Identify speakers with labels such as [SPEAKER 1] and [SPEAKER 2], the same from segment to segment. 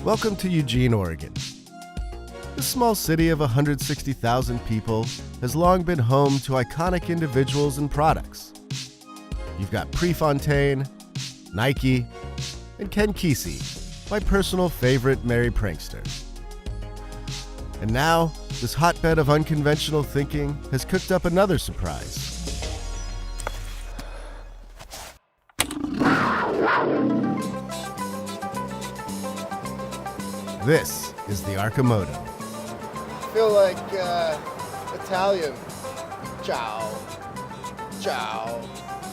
[SPEAKER 1] Welcome to Eugene, Oregon. This small city of 160,000 people has long been home to iconic individuals and products. You've got Prefontaine, Nike, and Ken Kesey, my personal favorite merry prankster. And now, this hotbed of unconventional thinking has cooked up another surprise. This is the ARCIMOTO.
[SPEAKER 2] I feel like Italian. Ciao. Ciao.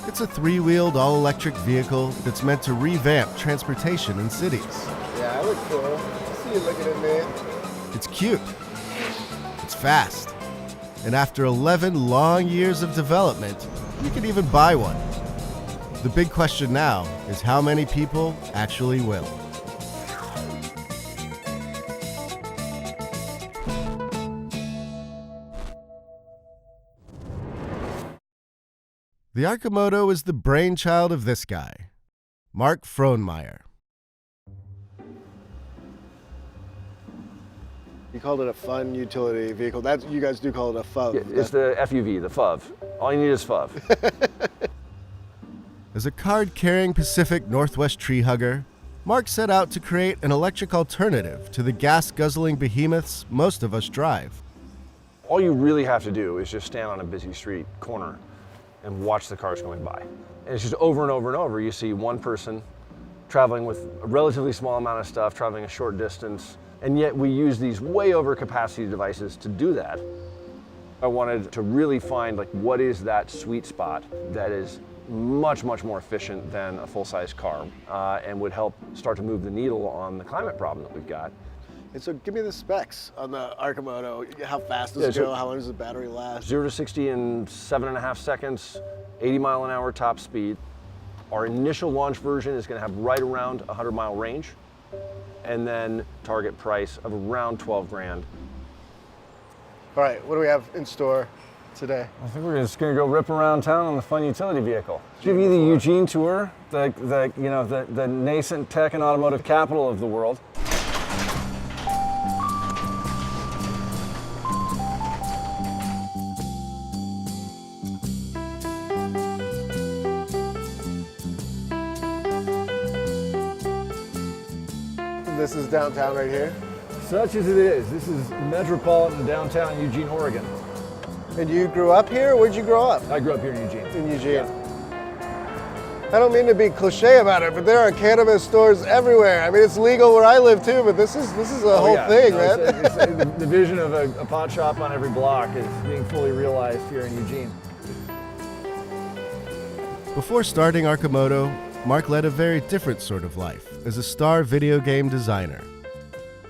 [SPEAKER 1] It's a three-wheeled, all-electric vehicle that's meant to revamp transportation in cities.
[SPEAKER 2] Yeah, I look cool. I see you looking at me.
[SPEAKER 1] It's cute. It's fast. And after 11 long years of development, you can even buy one. The big question now is how many people actually will. The ARCIMOTO is the brainchild of this guy, Mark Frohnmeyer.
[SPEAKER 2] You called it a fun utility vehicle. You guys do call it a FUV.
[SPEAKER 3] Yeah, it's the FUV, the FUV. All you need is FUV.
[SPEAKER 1] As a card-carrying Pacific Northwest tree hugger, Mark set out to create an electric alternative to the gas-guzzling behemoths most of us drive.
[SPEAKER 3] All you really have to do is just stand on a busy street corner and watch the cars going by. And it's just over and over and over. You see one person traveling with a relatively small amount of stuff, traveling a short distance, and yet we use these way over capacity devices to do that. I wanted to really find what is that sweet spot that is much, much more efficient than a full-size car and would help start to move the needle on the climate problem that we've got.
[SPEAKER 2] And so give me the specs on the ARCIMOTO. How fast does it go? How long does the battery last?
[SPEAKER 3] 0 to 60 in 7.5 seconds, 80 mile an hour top speed. Our initial launch version is going to have right around 100-mile range, and then target price of around 12 grand.
[SPEAKER 2] All right, what do we have in store today?
[SPEAKER 3] I think we're just going to go rip around town on the fun utility vehicle. Give you the Eugene tour, the nascent tech and automotive capital of the world.
[SPEAKER 2] This is downtown right here.
[SPEAKER 3] Such as it is. This is metropolitan downtown Eugene, Oregon.
[SPEAKER 2] And you grew up here? Where'd you grow up?
[SPEAKER 3] I grew up here in Eugene.
[SPEAKER 2] In Eugene.
[SPEAKER 3] Yeah.
[SPEAKER 2] I don't mean to be cliche about it, but there are cannabis stores everywhere. I mean, it's legal where I live too, but this is a whole thing, man.
[SPEAKER 3] It's the vision of a pot shop on every block is being fully realized here in Eugene.
[SPEAKER 1] Before starting ARCIMOTO, Mark led a very different sort of life as a star video game designer.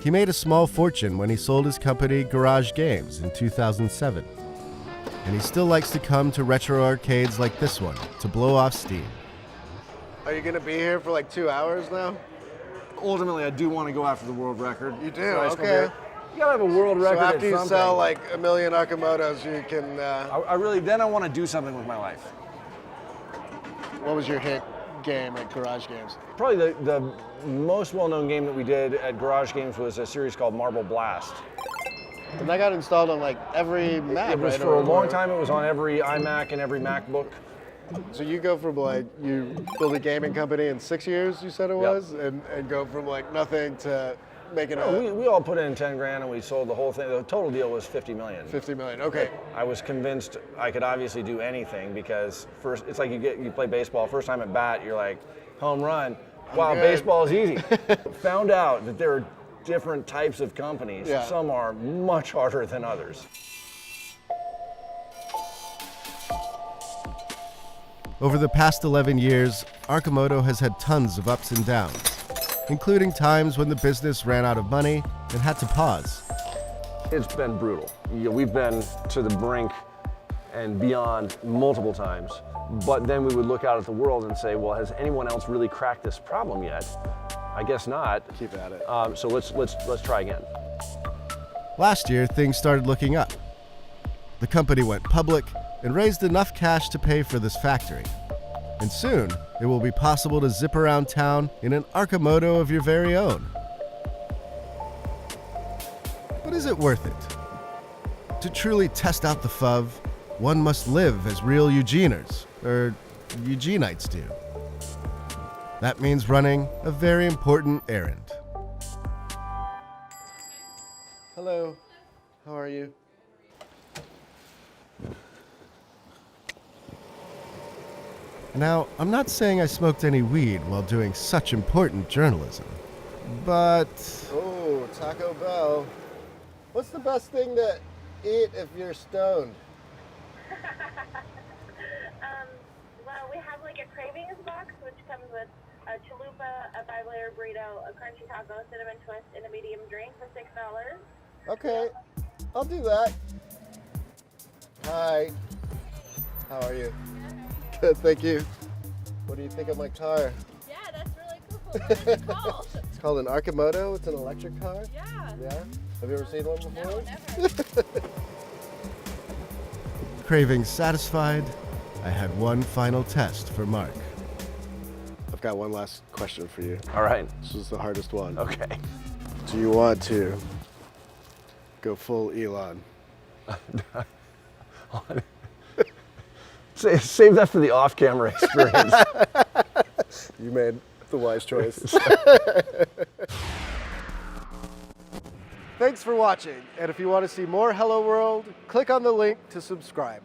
[SPEAKER 1] He made a small fortune when he sold his company Garage Games in 2007. And he still likes to come to retro arcades like this one to blow off steam.
[SPEAKER 2] Are you going to be here for like 2 hours now?
[SPEAKER 3] Ultimately, I do want to go after the world record.
[SPEAKER 2] You do? Okay.
[SPEAKER 3] You gotta have a world record.
[SPEAKER 2] So after
[SPEAKER 3] at
[SPEAKER 2] you
[SPEAKER 3] something.
[SPEAKER 2] sell like 1 million ARCIMOTOs, you can...
[SPEAKER 3] Then I want to do something with my life.
[SPEAKER 2] What was your hit game at Garage Games?
[SPEAKER 3] Probably the most well-known game that we did at Garage Games was a series called Marble Blast.
[SPEAKER 2] And that got installed on like every Mac,
[SPEAKER 3] It was
[SPEAKER 2] right?
[SPEAKER 3] for a long time, it was on every iMac and every MacBook.
[SPEAKER 2] So you go from you build a gaming company in 6 years, you said it was, and go from nothing to making
[SPEAKER 3] We all put in 10 grand and we sold the whole thing. The total deal was 50 million.
[SPEAKER 2] 50 million, okay.
[SPEAKER 3] I was convinced I could obviously do anything because first, it's like you play baseball, first time at bat, you're like, home run. Wow, baseball is easy. Found out that there are different types of companies.
[SPEAKER 2] Yeah.
[SPEAKER 3] Some are much harder than others.
[SPEAKER 1] Over the past 11 years, ARCIMOTO has had tons of ups and downs, including times when the business ran out of money and had to pause.
[SPEAKER 3] It's been brutal. We've been to the brink and beyond multiple times, but then we would look out at the world and say, well, has anyone else really cracked this problem yet? I guess not.
[SPEAKER 2] Keep at it.
[SPEAKER 3] So let's try again.
[SPEAKER 1] Last year, things started looking up. The company went public and raised enough cash to pay for this factory. And soon, it will be possible to zip around town in an ARCIMOTO of your very own. But is it worth it? To truly test out the FUV, one must live as real Eugeners, or Eugenites do. That means running a very important errand.
[SPEAKER 2] Hello, how are you?
[SPEAKER 1] Now, I'm not saying I smoked any weed while doing such important journalism, but
[SPEAKER 2] Oh, Taco Bell. What's the best thing to eat if you're stoned?
[SPEAKER 4] Well, we have like a cravings box, which comes with a chalupa, a 5-layer burrito, a crunchy taco, cinnamon twist, and a medium drink for $6.
[SPEAKER 2] Okay, I'll do that. Hi, how are you? Good, thank you. What do you think of my car?
[SPEAKER 4] Yeah, that's really cool. What is it called?
[SPEAKER 2] It's called an ARCIMOTO. It's an electric car.
[SPEAKER 4] Yeah.
[SPEAKER 2] Yeah? Have you ever seen one before?
[SPEAKER 4] No, never.
[SPEAKER 1] cravings satisfied, I had one final test for Mark.
[SPEAKER 2] I've got one last question for you.
[SPEAKER 3] All right.
[SPEAKER 2] This is the hardest one.
[SPEAKER 3] Okay.
[SPEAKER 2] Do you want to go full Elon?
[SPEAKER 3] Save that for the off-camera experience.
[SPEAKER 2] You made the wise choice. Thanks for watching, and if you want to see more Hello World, click on the link to subscribe.